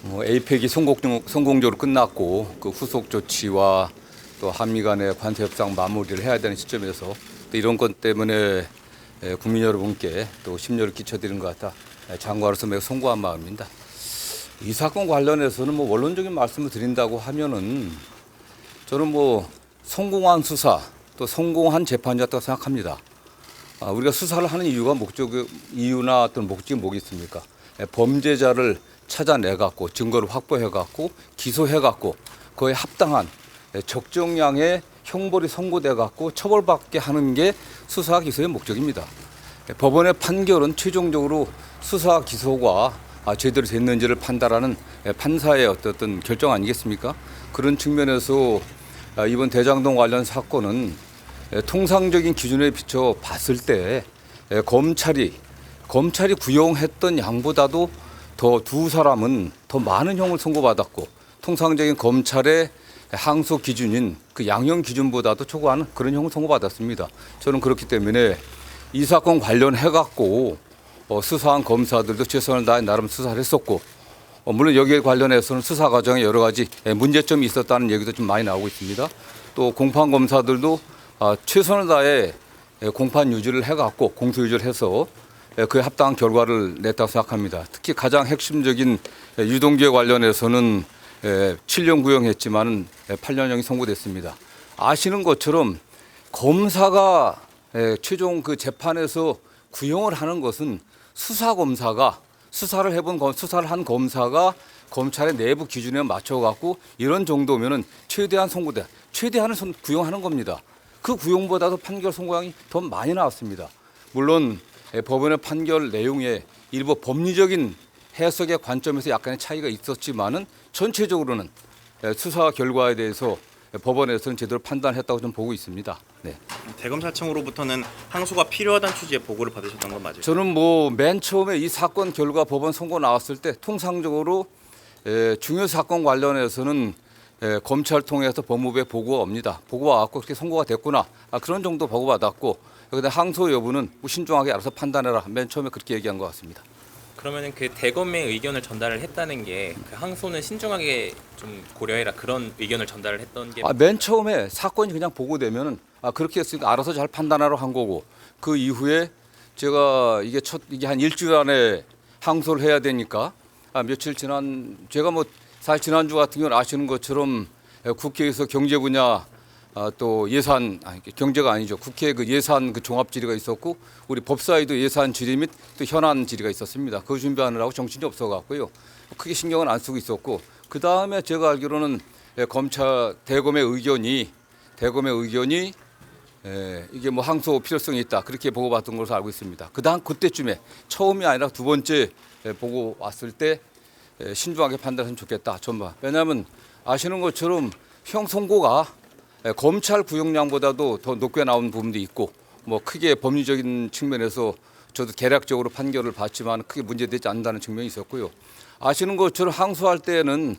에이펙이 성공적으로 끝났고 그 후속 조치와 또 한미 간의 관세 협상 마무리를 해야 되는 시점에서 또 이런 것 때문에 국민 여러분께 또 심려를 끼쳐드리는 것 같아 장관으로서 매우 송구한 마음입니다. 이 사건 관련해서는 원론적인 말씀을 드린다고 하면은 저는 성공한 수사 또 성공한 재판이었다고 생각합니다. 우리가 수사를 하는 이유나 어떤 목적이 뭐겠습니까? 범죄자를 찾아내갖고 증거를 확보해갖고 기소해갖고 그에 합당한 적정량의 형벌이 선고돼갖고 처벌받게 하는 게 수사 기소의 목적입니다. 법원의 판결은 최종적으로 수사 기소가 제대로 됐는지를 판단하는 판사의 어떤 결정 아니겠습니까? 그런 측면에서 이번 대장동 관련 사건은 통상적인 기준에 비춰 봤을 때 검찰이 구형했던 양보다도 두 사람은 더 많은 형을 선고받았고 통상적인 검찰의 항소 기준인 그 양형 기준보다도 초과하는 그런 형을 선고받았습니다. 저는 그렇기 때문에 이 사건 관련해갖고 수사한 검사들도 최선을 다해 나름 수사를 했었고 물론 여기에 관련해서는 수사 과정에 여러 가지 문제점이 있었다는 얘기도 좀 많이 나오고 있습니다. 또 공판 검사들도 최선을 다해 공판 유지를 해갖고 공소 유지를 해서 그에 합당한 결과를 냈다고 생각합니다. 특히 가장 핵심적인 유동규에 관련해서는 7년 구형했지만 8년형이 선고됐습니다. 아시는 것처럼 검사가 최종 그 재판에서 구형을 하는 것은 수사를 한 검사가 검찰의 내부 기준에 맞춰갖고 이런 정도면은 최대한은 구형하는 겁니다. 그 구형보다도 판결 선고량이 더 많이 나왔습니다. 물론 법원의 판결 내용에 일부 법리적인 해석의 관점에서 약간의 차이가 있었지만은 전체적으로는 수사 결과에 대해서 법원에서는 제대로 판단했다고 좀 보고 있습니다. 네. 대검사청으로부터는 항소가 필요하다는 취지의 보고를 받으셨던 건 맞으세요? 저는 맨 처음에 이 사건 결과 법원 선고 나왔을 때 통상적으로 중요 사건 관련해서는 검찰 통해서 법무부에 보고가 옵니다. 보고가 왔고 그렇게 선고가 됐구나. 그런 정도 보고받았고 그런데 항소 여부는 신중하게 알아서 판단해라. 맨 처음에 그렇게 얘기한 것 같습니다. 그러면은 그 대검의 의견을 전달을 했다는 게 그 항소는 신중하게 좀 고려해라 그런 의견을 전달을 했던 게 맨 처음에 사건이 그냥 보고되면은 그렇게 했으니까 알아서 잘 판단하라 한 거고 그 이후에 제가 이게 한 일주일 안에 항소를 해야 되니까 며칠 제가 사실 지난주 같은 경우는 아시는 것처럼 국회에서 경제 분야 또 경제가 아니죠. 국회 그 예산 그 종합 질의가 있었고 우리 법사위도 예산 질의 및 또 현안 질의가 있었습니다. 그거 준비하느라고 정신이 없어갖고요. 크게 신경은 안 쓰고 있었고 그 다음에 제가 알기로는 대검의 의견이 이게 항소 필요성이 있다 그렇게 보고받던 것으로 알고 있습니다. 그때쯤에 처음이 아니라 두 번째 보고 왔을 때 신중하게 판단했으면 좋겠다. 왜냐하면 아시는 것처럼 형 선고가 검찰 구형량보다도 더 높게 나온 부분도 있고 크게 법리적인 측면에서 저도 개략적으로 판결을 받지만 크게 문제되지 않는다는 측면이 있었고요. 아시는 것처럼 항소할 때는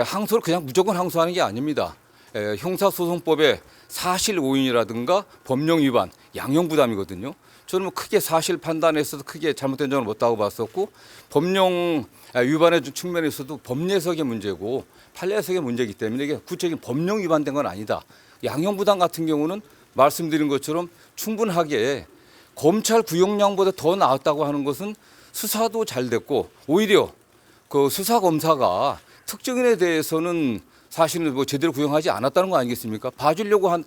항소를 그냥 무조건 항소하는 게 아닙니다. 형사소송법의 사실 오인이라든가 법령 위반, 양형 부담이거든요. 저는 크게 사실 판단에서도 크게 잘못된 점을 못하고 봤었고 법령 위반의 측면에서도 법례석의 문제고 판례석의 문제이기 때문에 이게 구체적인 법령 위반된 건 아니다. 양형 부담 같은 경우는 말씀드린 것처럼 충분하게 검찰 구형량보다 더 나았다고 하는 것은 수사도 잘 됐고 오히려 그 수사 검사가 특정인에 대해서는 사실은 제대로 구형하지 않았다는 거 아니겠습니까? 봐주려고 한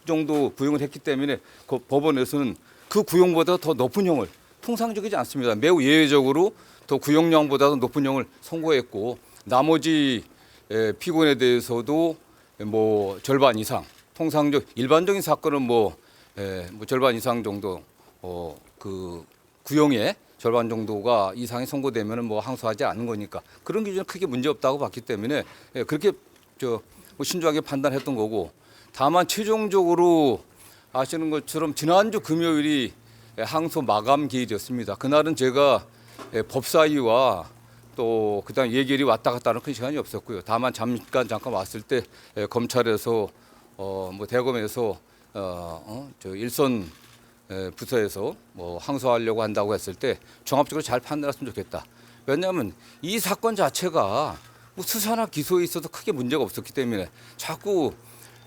정도 구형을 했기 때문에 그 법원에서는 그 구형보다 더 높은 형을 통상적이지 않습니다. 매우 예외적으로 더 구형량보다도 높은 형을 선고했고 나머지 피고인에 대해서도 절반 이상 일반적인 사건은 절반 이상 정도 그 구형의 절반 정도가 이상이 선고되면은 항소하지 않는 거니까 그런 기준은 크게 문제 없다고 봤기 때문에 그렇게 신중하게 판단했던 거고 다만 최종적으로 아시는 것처럼 지난주 금요일이 항소 마감 기일이었습니다. 그날은 제가 법사위와 또 그다음 예결이 왔다 갔다 하는 큰 시간이 없었고요. 다만 잠깐 왔을 때 검찰에서 대검에서 일선 부서에서 항소하려고 한다고 했을 때 종합적으로 잘 판단했으면 좋겠다. 왜냐하면 이 사건 자체가 뭐 수사나 기소에 있어서 크게 문제가 없었기 때문에 자꾸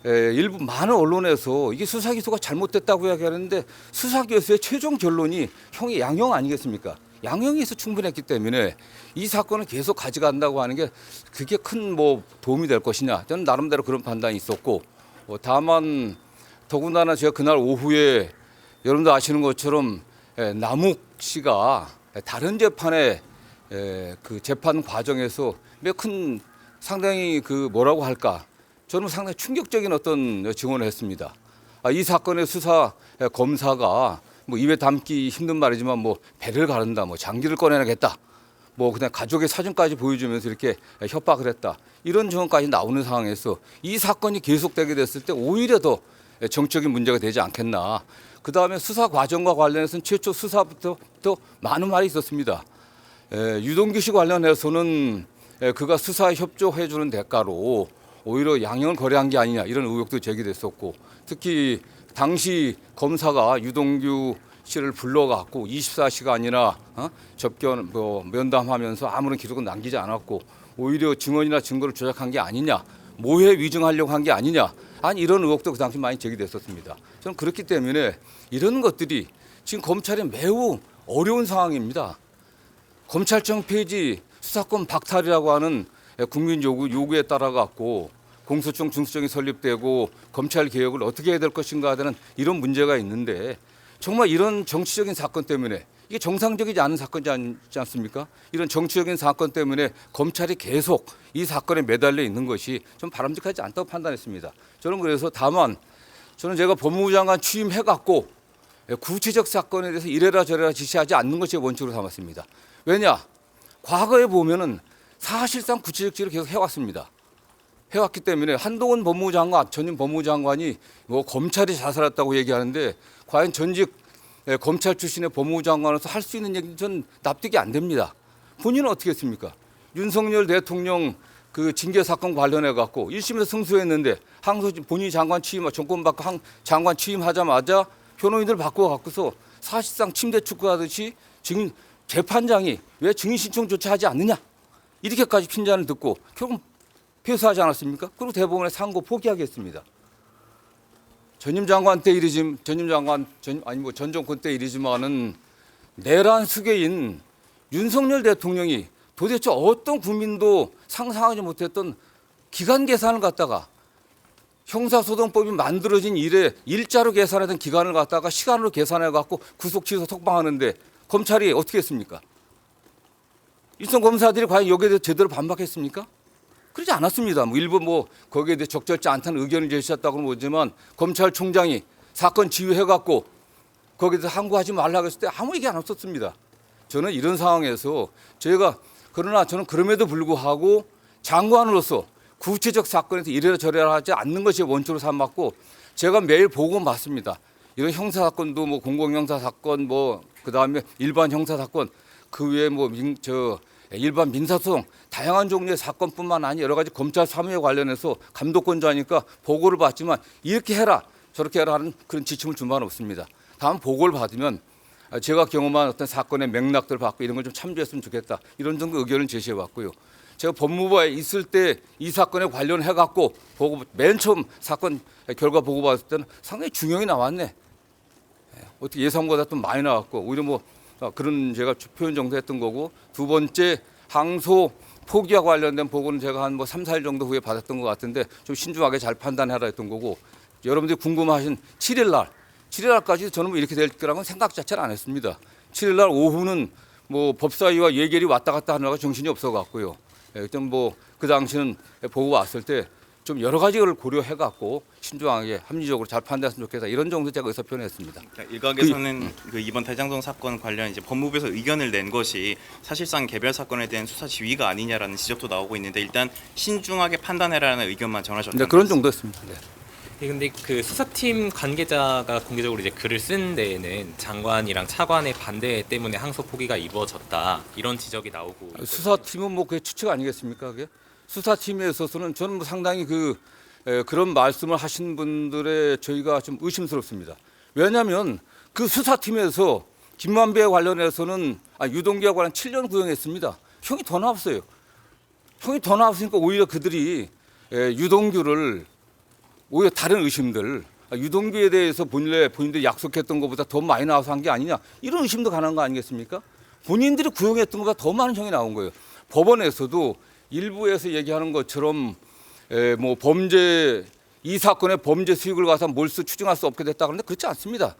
일부 많은 언론에서 이게 수사 기소가 잘못됐다고 이야기하는데 수사 기소의 최종 결론이 형이 양형 아니겠습니까? 양형에서 충분했기 때문에 이 사건을 계속 가져간다고 하는 게 그게 큰 뭐 도움이 될 것이냐, 저는 나름대로 그런 판단이 있었고, 다만 더군다나 제가 그날 오후에 여러분도 아시는 것처럼 남욱 씨가 다른 재판에 그 재판 과정에서 몇 큰 상당히 그 뭐라고 할까, 저는 상당히 충격적인 어떤 증언을 했습니다. 이 사건의 수사 검사가 뭐 입에 담기 힘든 말이지만 뭐 배를 가른다, 뭐 장기를 꺼내야겠다, 뭐 그냥 가족의 사진까지 보여주면서 이렇게 협박을 했다, 이런 증언까지 나오는 상황에서 이 사건이 계속되게 됐을 때 오히려 더 정적인 문제가 되지 않겠나. 그 다음에 수사 과정과 관련해서는 최초 수사부터 많은 말이 있었습니다. 유동규 씨 관련해서는 그가 수사에 협조해 주는 대가로 오히려 양형을 거래한 게 아니냐, 이런 의혹도 제기됐었고, 특히 당시 검사가 유동규 씨를 불러갖고 24시간이나 접견 면담하면서 아무런 기록은 남기지 않았고 오히려 증언이나 증거를 조작한 게 아니냐, 모해 위증하려고 한 게 아니냐, 아니 이런 의혹도 그 당시 많이 제기됐었습니다. 저는 그렇기 때문에 이런 것들이 지금 검찰이 매우 어려운 상황입니다. 검찰청 폐지, 수사권 박탈이라고 하는 국민 요구에 따라 갖고 공수처, 중수청이 설립되고 검찰 개혁을 어떻게 해야 될 것인가 하는 이런 문제가 있는데, 정말 이런 정치적인 사건 때문에, 이게 정상적이지 않은 사건이지 않습니까? 이런 정치적인 사건 때문에 검찰이 계속 이 사건에 매달려 있는 것이 좀 바람직하지 않다고 판단했습니다. 저는 그래서 다만 저는 제가 법무부 장관 취임해갖고 구체적 사건에 대해서 이래라 저래라 지시하지 않는 것이 원칙으로 삼았습니다. 왜냐? 과거에 보면은 사실상 구체적 지시를 계속 해왔습니다. 해왔기 때문에 한동훈 법무부 장관, 전임 법무부 장관이 뭐 검찰이 자살했다고 얘기하는데 과연 전직 검찰 출신의 법무부 장관으로서 할 수 있는 얘기는 전 납득이 안 됩니다. 본인은 어떻게 했습니까? 윤석열 대통령 그 징계 사건 관련해 갖고 1심에서 승소했는데 항소 본인이 장관 취임, 정권 바꿔 장관 취임하자마자 변호인들 바꿔 갖고서 사실상 침대 축구하듯이 증인 재판장이 왜 증인 신청조차 하지 않느냐, 이렇게까지 핀잔을 듣고 결국 패소하지 않았습니까? 그리고 대법원에 상고 포기하겠습니다. 전임 장관 때 일이지, 전 정권 때 일이지만은 내란 수괴인 윤석열 대통령이 도대체 어떤 국민도 상상하지 못했던 기간 계산을 갖다가, 형사소송법이 만들어진 이래 일자로 계산하던 기간을 갖다가 시간으로 계산해 갖고 구속 취소 석방하는데 검찰이 어떻게 했습니까? 일선 검사들이 과연 여기에 대해서 제대로 반박했습니까? 그러지 않았습니다. 뭐 일부 뭐 거기에 대해 적절치 않다는 의견을 제시했다고는 보지만 검찰총장이 사건 지휘해갖고 거기에 대해서 항고하지 말라고 했을 때 아무 얘기 안 없었습니다. 저는 이런 상황에서 그러나 저는 그럼에도 불구하고 장관으로서 구체적 사건에서 이래라 저래라 하지 않는 것이 원칙으로 삼았고, 제가 매일 보고 봤습니다. 이런 형사 사건도 뭐 공공형사 사건, 뭐 그다음에 일반 형사 사건, 그 외에 뭐 일반 민사소송, 다양한 종류의 사건뿐만 아니라 여러 가지 검찰 사무에 관련해서 감독권자니까 보고를 받지만 이렇게 해라 저렇게 해라 하는 그런 지침을 준 바는 없습니다. 다음 보고를 받으면 제가 경험한 어떤 사건의 맥락들 받고 이런 걸 좀 참조했으면 좋겠다, 이런 정도 의견을 제시해 왔고요. 제가 법무부에 있을 때 이 사건에 관련해 갖고 맨 처음 사건 결과 보고 봤을 때는 상당히 중형이 나왔네. 어떻게 예상보다 좀 많이 나왔고 오히려 뭐 그런 제가 표현 정도 했던 거고, 두 번째 항소 포기와 관련된 보고는 제가 한 뭐 3, 4일 정도 후에 받았던 것 같은데 좀 신중하게 잘 판단해라 했던 거고, 여러분들이 궁금하신 7일날까지 저는 뭐 이렇게 될 거라고는 생각 자체를 안 했습니다. 7일날 오후는 뭐 법사위와 예결이 왔다 갔다 하느라고 정신이 없어 갖고요. 좀 뭐 그 당시는 보고 왔을 때 좀 여러 가지를 고려해 갖고 신중하게 합리적으로 잘 판단했으면 좋겠다, 이런 정도 제가 의사 표현했습니다. 일각에서는 그 이번 대장동 사건 관련 이제 법무부에서 의견을 낸 것이 사실상 개별 사건에 대한 수사 지휘가 아니냐라는 지적도 나오고 있는데, 일단 신중하게 판단해라는 의견만 전하셨던 네, 그런 정도였습니다. 네. 근데 그 수사팀 관계자가 공개적으로 이제 글을 쓴 데에는 장관이랑 차관의 반대 때문에 항소 포기가 이루어졌다, 이런 지적이 나오고. 수사팀은 뭐 그게 추측 아니겠습니까? 그게 수사팀에 있어서는 저는 뭐 상당히 그런 말씀을 하신 분들의 저희가 좀 의심스럽습니다. 왜냐하면 그 수사팀에서 김만배에 관련해서는 유동규와 관련 7년 구형했습니다. 형이 더 나왔어요. 형이 더 나왔으니까 오히려 그들이 유동규를 오히려 다른 의심들, 유동규에 대해서 본인들이 약속했던 것보다 더 많이 나와서 한 게 아니냐, 이런 의심도 가능한 거 아니겠습니까? 본인들이 구형했던 것보다 더 많은 형이 나온 거예요. 법원에서도 일부에서 얘기하는 것처럼 뭐 이 사건의 범죄 수익을 가서 몰수 추징할 수 없게 됐다 그러는데 그렇지 않습니다.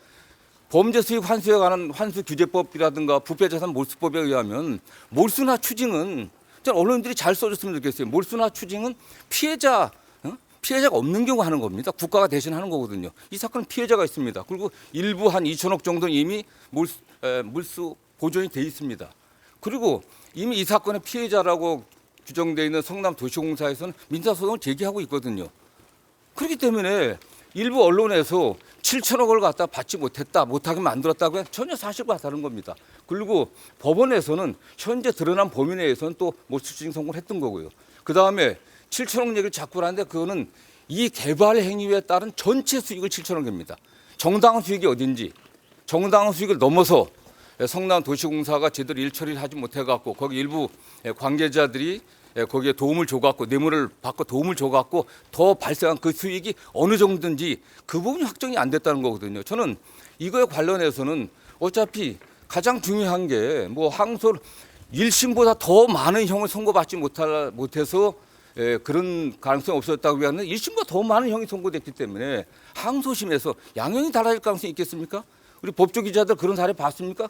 범죄 수익 환수에 관한 환수 규제법이라든가 부패자산 몰수법에 의하면 몰수나 추징은, 언론들이 잘 써줬으면 좋겠어요. 몰수나 추징은 피해자가 없는 경우 하는 겁니다. 국가가 대신 하는 거거든요. 이 사건은 피해자가 있습니다. 그리고 일부 한 2천억 정도는 이미 몰수 보존이 돼 있습니다. 그리고 이미 이 사건의 피해자라고 규정되어 있는 성남도시공사에서는 민사소송을 제기하고 있거든요. 그렇기 때문에 일부 언론에서 7천억을 갖다 받지 못하게 만들었다고 해서 전혀 사실과 다른 겁니다. 그리고 법원에서는 현재 드러난 범위 내에서는 또 몰수추징 선고를 했던 거고요. 그다음에 7천억 얘기를 자꾸 하는데 그거는 이 개발 행위에 따른 전체 수익을 7천억입니다. 정당한 수익이 어딘지, 정당한 수익을 넘어서 성남도시공사가 제대로 일처리를 하지 못해갖고 거기 일부 관계자들이 거기에 도움을 줘갖고 뇌물을 받고 도움을 줘갖고 더 발생한 그 수익이 어느 정도인지 그 부분이 확정이 안 됐다는 거거든요. 저는 이거에 관련해서는 어차피 가장 중요한 게 뭐 항소 1심보다 더 많은 형을 선고받지 못해서 그런 가능성이 없었다고 하는 1심보다 더 많은 형이 선고됐기 때문에 항소심에서 양형이 달라질 가능성이 있겠습니까? 우리 법조 기자들 그런 사례 봤습니까?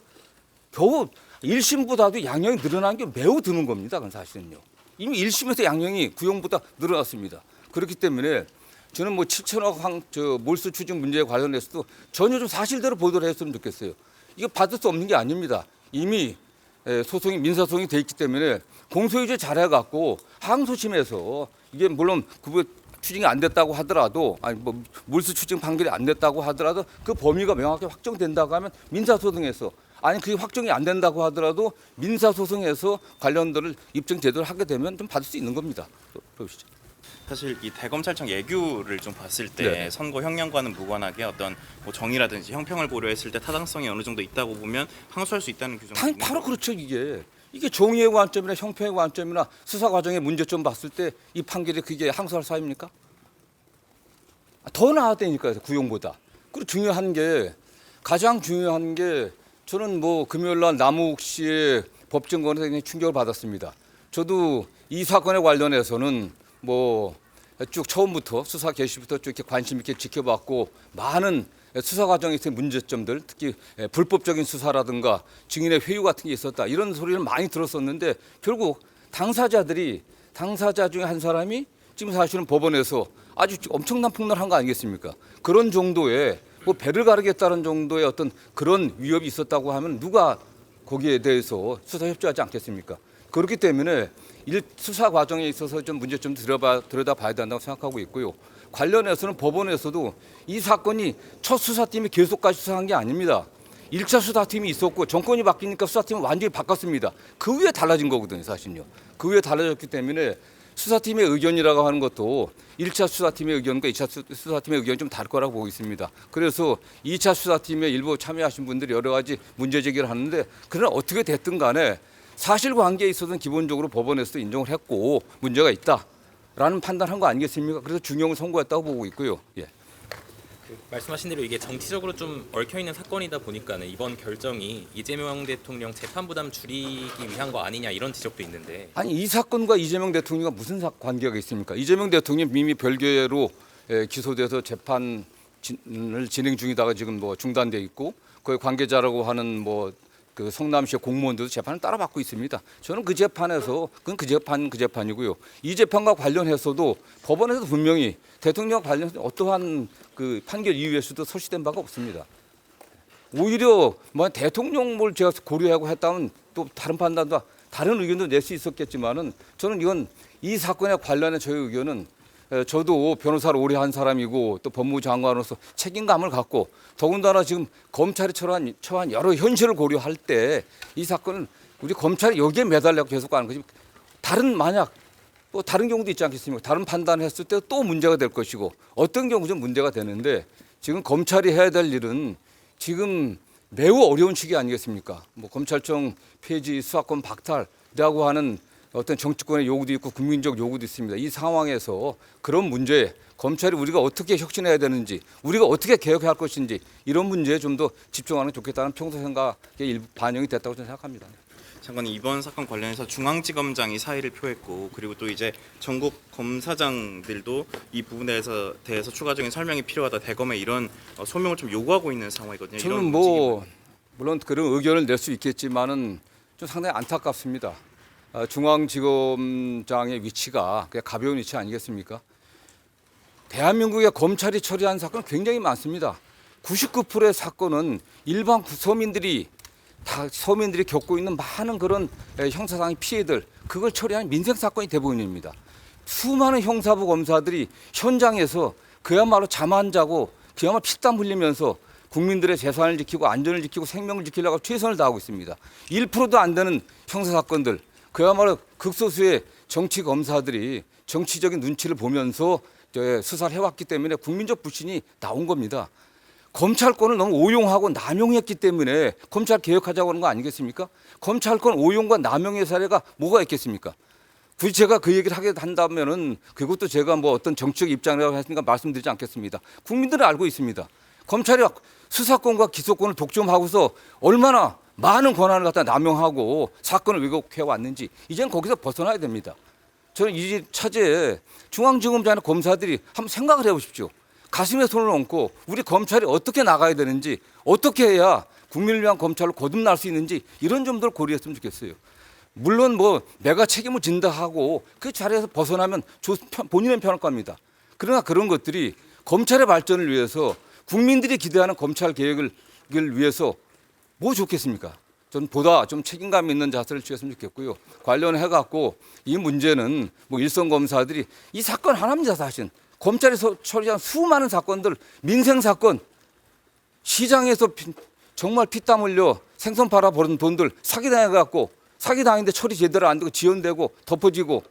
겨우 1심보다도 양형이 늘어난 게 매우 드문 겁니다. 그건 사실은요. 이미 1심에서 양형이 구형보다 늘어났습니다. 그렇기 때문에 저는 뭐 7천억 몰수 추징 문제에 관련해서도 전혀 좀 사실대로 보도를 했으면 좋겠어요. 이거 받을 수 없는 게 아닙니다. 이미 소송이 민사소송이 돼 있기 때문에 공소유지 잘해갖고 항소심에서 이게 물론 그 추징이 안 됐다고 하더라도 아니 뭐 몰수 추징 판결이 안 됐다고 하더라도 그 범위가 명확히 확정된다고 하면 민사소송에서 아니 그게 확정이 안 된다고 하더라도 민사소송에서 관련들을 입증 제도를 하게 되면 좀 받을 수 있는 겁니다. 보시죠. 사실 이 대검찰청 예규를 좀 봤을 때 네. 선고 형량과는 무관하게 어떤 뭐 정의라든지 형평을 고려했을 때 타당성이 어느 정도 있다고 보면 항소할 수 있다는 규정이 아니 있는 바로 거죠. 그렇죠. 이게 정의의 관점이나 형평의 관점이나 수사 과정의 문제점 봤을 때 이 판결이 그게 항소할 사유입니까? 더 나았다니까요. 구형보다. 그리고 가장 중요한 게 저는 뭐 금요일 날 남욱 씨의 법정권에서 굉장히 충격을 받았습니다. 저도 이 사건에 관련해서는 뭐 쭉 처음부터 수사 개시부터 쭉 이렇게 관심 있게 지켜봤고 많은 수사 과정에서의 문제점들, 특히 불법적인 수사라든가 증인의 회유 같은 게 있었다 이런 소리를 많이 들었었는데 결국 당사자 중에 한 사람이 지금 사실은 법원에서 아주 엄청난 폭로를 한 거 아니겠습니까? 그런 정도의 뭐 배를 가르겠다는 정도의 어떤 그런 위협이 있었다고 하면 누가 거기에 대해서 수사 협조하지 않겠습니까? 그렇기 때문에 수사 과정에 있어서 좀 문제점 들여다봐야 된다고 생각하고 있고요. 관련해서는 법원에서도 이 사건이 첫 수사팀이 계속까지 수사한 게 아닙니다. 1차 수사팀이 있었고 정권이 바뀌니까 수사팀은 완전히 바꿨습니다. 그 후에 달라진 거거든요, 사실은요. 그 후에 달라졌기 때문에 수사팀의 의견이라고 하는 것도 1차 수사팀의 의견과 2차 수사팀의 의견이 좀 다를 거라고 보고 있습니다. 그래서 2차 수사팀에 일부 참여하신 분들이 여러 가지 문제 제기를 하는데 그러나 어떻게 됐든 간에 사실관계에 있어서는 기본적으로 법원에서도 인정을 했고 문제가 있다라는 판단한 거 아니겠습니까? 그래서 중형을 선고했다고 보고 있고요. 예. 말씀하신 대로 이게 정치적으로 좀 얽혀 있는 사건이다 보니까는 이번 결정이 이재명 대통령 재판 부담 줄이기 위한 거 아니냐 이런 지적도 있는데 아니 이 사건과 이재명 대통령과 무슨 관계가 있습니까? 이재명 대통령 이미 별개로 기소돼서 재판을 진행 중이다가 지금 뭐 중단돼 있고 거기 관계자라고 하는 뭐 그 성남시 공무원들도 재판을 따라받고 있습니다. 저는 그 재판에서 그건 그 재판이고요. 이 재판과 관련해서도 법원에서 분명히 대통령과 관련해서 어떠한 그 판결 이유에서도 소시된 바가 없습니다. 오히려 뭐 대통령을 제가 고려하고 했다면 또 다른 판단도 다른 의견도 낼 수 있었겠지만은 저는 이건 이 사건에 관련해 저의 의견은 저도 변호사를 오래 한 사람이고 또 법무부 장관으로서 책임감을 갖고 더군다나 지금 검찰이 처한 여러 현실을 고려할 때 이 사건은 우리 검찰이 여기에 매달려 계속 가는 거지. 만약 또 다른 경우도 있지 않겠습니까? 다른 판단을 했을 때 또 문제가 될 것이고 어떤 경우 좀 문제가 되는데 지금 검찰이 해야 될 일은 지금 매우 어려운 시기 아니겠습니까? 뭐 검찰청 폐지, 수사권 박탈 있다고 하는 어떤 정치권의 요구도 있고 국민적 요구도 있습니다. 이 상황에서 그런 문제에 검찰이 우리가 어떻게 혁신해야 되는지, 우리가 어떻게 개혁해야 할 것인지 이런 문제에 좀 더 집중하는 게 좋겠다는 평소 생각의 일부 반영이 됐다고 저는 생각합니다. 장관님, 이번 사건 관련해서 중앙지검장이 사의를 표했고, 그리고 또 이제 전국 검사장들도 이 부분에 대해서 추가적인 설명이 필요하다, 대검에 이런 소명을 좀 요구하고 있는 상황이거든요. 저는 이런 뭐 물론 그런 의견을 낼 수 있겠지만은 좀 상당히 안타깝습니다. 중앙지검장의 위치가 그냥 가벼운 위치 아니겠습니까? 대한민국의 검찰이 처리한 사건은 굉장히 많습니다. 99%의 사건은 일반 서민들이 겪고 있는 많은 그런 형사상의 피해들, 그걸 처리하는 민생 사건이 대부분입니다. 수많은 형사부 검사들이 현장에서 그야말로 잠 안 자고 그야말로 피땀 흘리면서 국민들의 재산을 지키고 안전을 지키고 생명을 지키려고 최선을 다하고 있습니다. 1%도 안 되는 형사 사건들, 그야말로 극소수의 정치 검사들이 정치적인 눈치를 보면서 수사를 해왔기 때문에 국민적 불신이 나온 겁니다. 검찰권을 너무 오용하고 남용했기 때문에 검찰 개혁하자고 하는 거 아니겠습니까? 검찰권 오용과 남용의 사례가 뭐가 있겠습니까? 굳이 제가 그 얘기를 하게 한다면은 그것도 제가 뭐 어떤 정치적 입장이라고 했으니까 말씀드리지 않겠습니다. 국민들은 알고 있습니다. 검찰이 수사권과 기소권을 독점하고서 얼마나 많은 권한을 갖다 남용하고 사건을 왜곡해 왔는지 이제는 거기서 벗어나야 됩니다. 저는 이 차제에 중앙지검장이나 검사들이 한번 생각을 해보십시오. 가슴에 손을 얹고 우리 검찰이 어떻게 나가야 되는지, 어떻게 해야 국민을 위한 검찰로 거듭날 수 있는지 이런 점들을 고려했으면 좋겠어요. 물론 뭐 내가 책임을 진다 하고 그 자리에서 벗어나면 본인은 편할 겁니다. 그러나 그런 것들이 검찰의 발전을 위해서, 국민들이 기대하는 검찰 개혁을 위해서 뭐 좋겠습니까? 전 보다 좀 책임감 있는 자세를 취했으면 좋겠고요. 관련해 갖고 이 문제는 뭐 일선 검사들이 이 사건 하나입니다. 사실 검찰이 처리한 수많은 사건들, 민생 사건, 시장에서 정말 피땀 흘려 생선 팔아 버는 돈들 사기당해 갖고 사기당했는데 처리 제대로 안 되고 지연되고 덮어지고,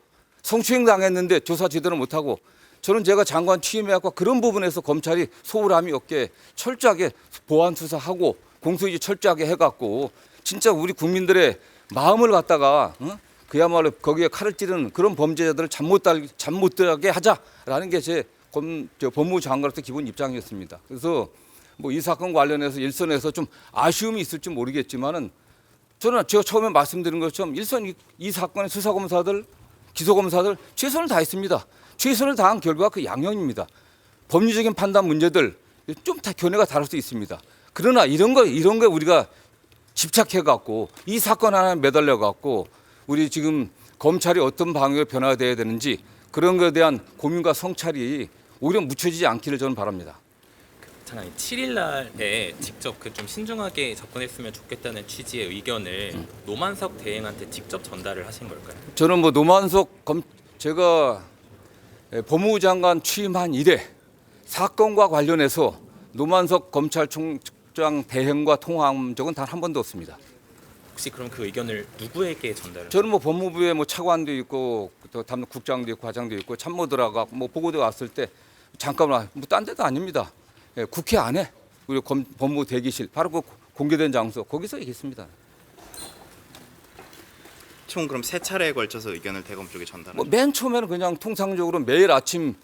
성추행 당했는데 조사 제대로 못하고, 저는 제가 장관 취임해갖고 그런 부분에서 검찰이 소홀함이 없게 철저하게 보안 수사하고 공소유지 철저하게 해갖고 진짜 우리 국민들의 마음을 갖다가 그야말로 거기에 칼을 찌르는 그런 범죄자들을 잠 못 들게 하자라는 게 제 법무부 장관으로서 기본 입장이었습니다. 그래서 뭐 이 사건 관련해서 일선에서 좀 아쉬움이 있을지 모르겠지만은 저는 제가 처음에 말씀드린 것처럼 일선 이 사건의 수사검사들, 기소검사들 최선을 다했습니다. 최선을 다한 결과가 그 양형입니다. 법리적인 판단 문제들 좀 다 견해가 다를 수 있습니다. 그러나 이런 거 우리가 집착해 갖고 이 사건 하나에 매달려 갖고 우리 지금 검찰이 어떤 방향으로 변화돼야 되는지 그런 것에 대한 고민과 성찰이 오히려 묻혀지지 않기를 저는 바랍니다. 장관님, 7일 날에 직접 그 좀 신중하게 접근했으면 좋겠다는 취지의 의견을 노만석 대행한테 직접 전달을 하신 걸까요? 저는 뭐 노만석 제가 법무부 장관 취임한 이래 사건과 관련해서 노만석 검찰총장 대행과 통화한 적은 단 한 번도 없습니다. 혹시 그럼 그 의견을 누구에게 전달을? 저는 뭐 법무부에 뭐 차관도 있고 또 담당 국장도 있고 과장도 있고 참모들하고 뭐 보고대 왔을 때 잠깐만 뭐 딴 데도 아닙니다. 국회 안에 우리 법무부 대기실 바로 그 공개된 장소 거기서 얘기했습니다. 총 그럼 3차례에 걸쳐서 의견을 대검 쪽에 전달하죠. 뭐 맨 처음에는 그냥 통상적으로 매일 아침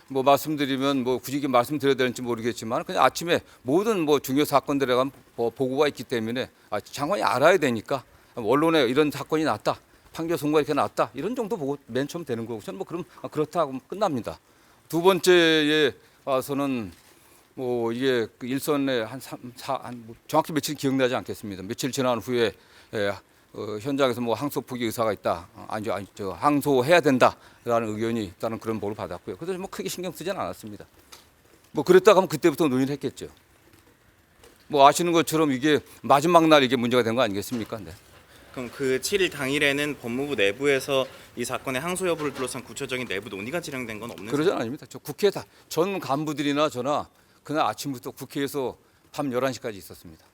뭐 말씀드리면 뭐 굳이 말씀드려야 되는지 모르겠지만 그냥 아침에 모든 뭐 중요 사건들에 관한 보고가 있기 때문에 장관이 알아야 되니까 언론에 이런 사건이 났다, 판결 선고가 이렇게 났다 이런 정도 보고 맨 처음 되는 거고 저는 뭐 그럼 그렇다고 끝납니다. 두 번째에 와서는 뭐 이게 그 일선에 뭐 정확히 며칠 기억나지 않겠습니다. 며칠 지난 후에 현장에서 뭐 항소 포기 의사가 있다, 항소해야 된다라는 의견이 있다는 그런 보고를 받았고요. 그래서 뭐 크게 신경 쓰지는 않았습니다. 뭐 그랬다가 하면 그때부터 논의를 했겠죠. 뭐 아시는 것처럼 이게 마지막 날 이게 문제가 된 거 아니겠습니까? 네. 그럼 그 7일 당일에는 법무부 내부에서 이 사건의 항소 여부를 둘러싼 구체적인 내부 논의가 진행된 건 없는 그러진 않습니다. 저 국회 전 간부들이나 저나 그날 아침부터 국회에서 밤 11시까지 있었습니다.